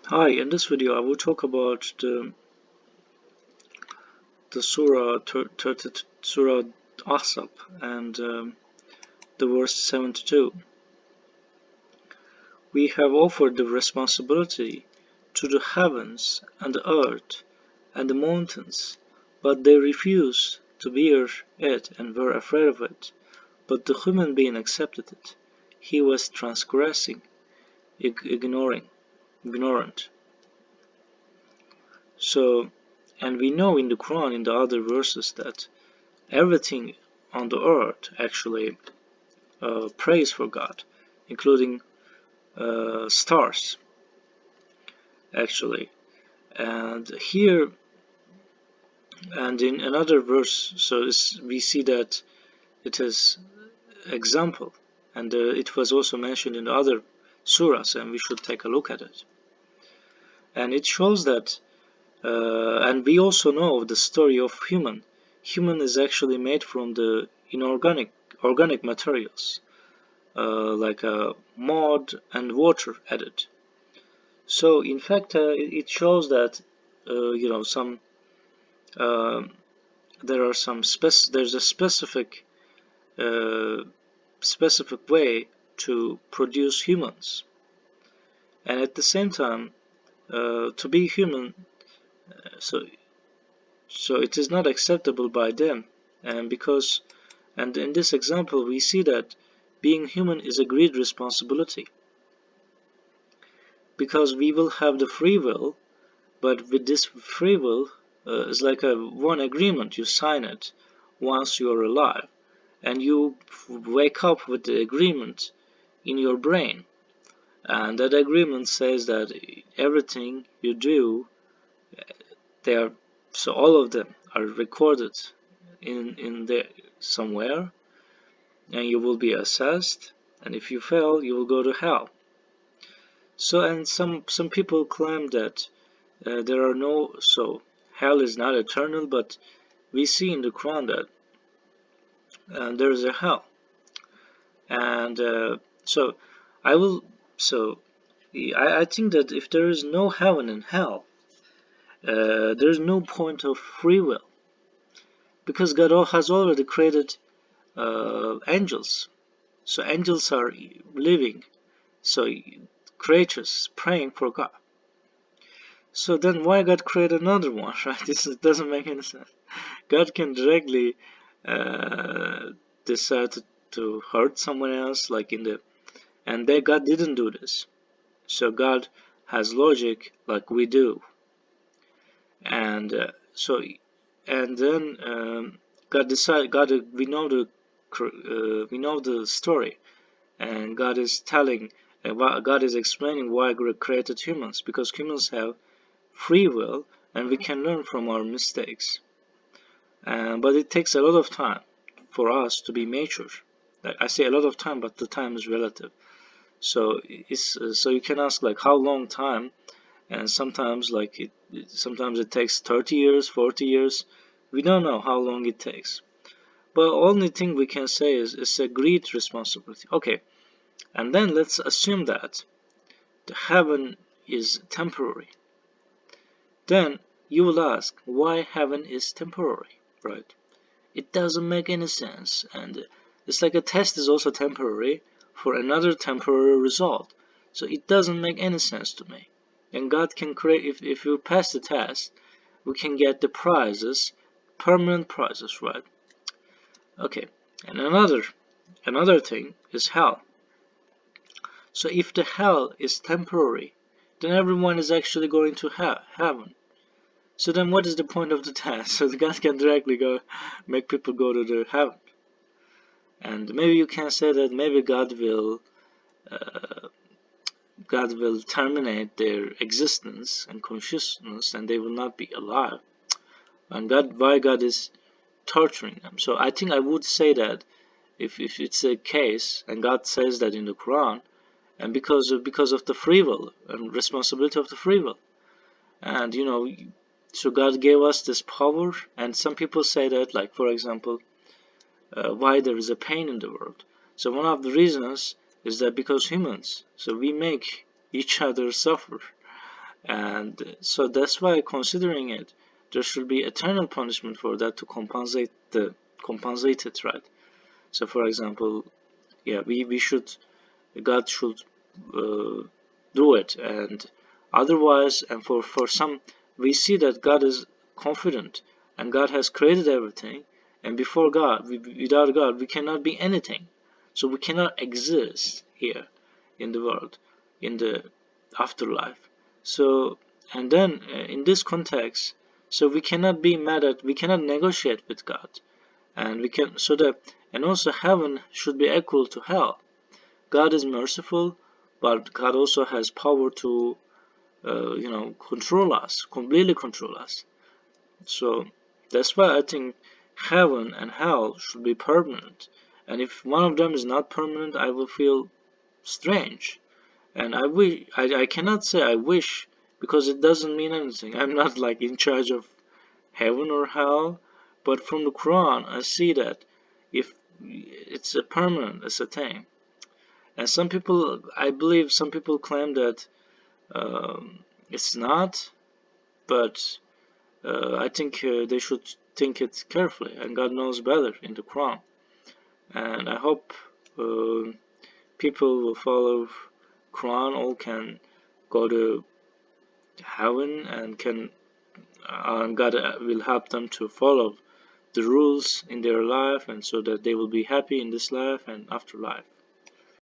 Hi, in this video I will talk about the Surah Ahzab and the verse 72. We have offered the responsibility to the heavens and the earth and the mountains, but they refused to bear it and were afraid of it. But the human being accepted it. He was transgressing, ignorant. So, and we know in the Quran, in the other verses, that everything on the earth actually prays for God, including stars, actually. And here, and in another verse, so we see that it is example, and it was also mentioned in the other surahs, and we should take a look at it. And it shows that, and we also know the story of human. Human is actually made from the organic materials, like mud and water added. So in fact, it shows that some uh, there's a specific way to produce humans, and at the same time, to be human, so it is not acceptable by them, and in this example we see that being human is a great responsibility, because we will have the free will. But with this free will, it's like a one agreement. You sign it once you are alive, and you wake up with the agreement in your brain. And that agreement says that everything you do, they are so all of them are recorded in there somewhere, and you will be assessed. And if you fail, you will go to hell. So, and some people claim that there are no so hell is not eternal, but we see in the Quran that there is a hell, and so I will so I think that if there is no heaven and hell, there is no point of free will, because God has already created angels. So angels are living, so creatures praying for God. So then why God create another one, right? This doesn't make any sense. God can directly uh, decide to hurt someone else, like in the, and that God didn't do this. So God has logic like we do, and and then God decided. We know the story, and God is telling, God is explaining why God created humans, because humans have free will, and we can learn from our mistakes. But it takes a lot of time for us to be mature. Like, I say a lot of time, but the time is relative. So so you can ask like how long time, and sometimes like sometimes it takes 30 years, 40 years. We don't know how long it takes. But only thing we can say is it's a great responsibility. Okay, and then let's assume that the heaven is temporary. Then you will ask why heaven is temporary, right? It doesn't make any sense, and it's like a test is also temporary for another temporary result. So it doesn't make any sense to me. And God can create, if you pass the test, we can get the prizes, permanent prizes, right? Okay, and another thing is hell. So if the hell is temporary, then everyone is actually going to heaven. So then what is the point of the test? So God can directly go make people go to the heaven. And maybe you can say that maybe uh, God will terminate their existence and consciousness, and they will not be alive. And why God is torturing them? So I think I would say that if it's a case, and God says that in the Quran, and because of the free will and responsibility of the free will, and so God gave us this power, and some people say that, like for example, why there is a pain in the world. So one of the reasons is that because humans, so we make each other suffer, And so that's why, considering it, there should be eternal punishment for that to compensate it, right? So for example, yeah, we should, God should do it, and otherwise, and for some, we see that God is confident, and God has created everything, and before God, without God, we cannot be anything. So we cannot exist here in the world, in the afterlife. So, and then in this context, so we cannot be mad at, we cannot negotiate with God, and we can, so that, and also heaven should be equal to hell. God is merciful, but God also has power to, control us, completely control us. So that's why I think heaven and hell should be permanent. And if one of them is not permanent, I will feel strange. And I cannot say I wish, because it doesn't mean anything. I'm not like in charge of heaven or hell, but from the Quran, I see that if it's a permanent, it's a thing. And some people, I believe some people claim that it's not, but I think they should think it carefully, and God knows better in the Quran. And I hope uh, people will follow Quran, all can go to heaven, and can God will help them to follow the rules in their life, and so that they will be happy in this life and afterlife.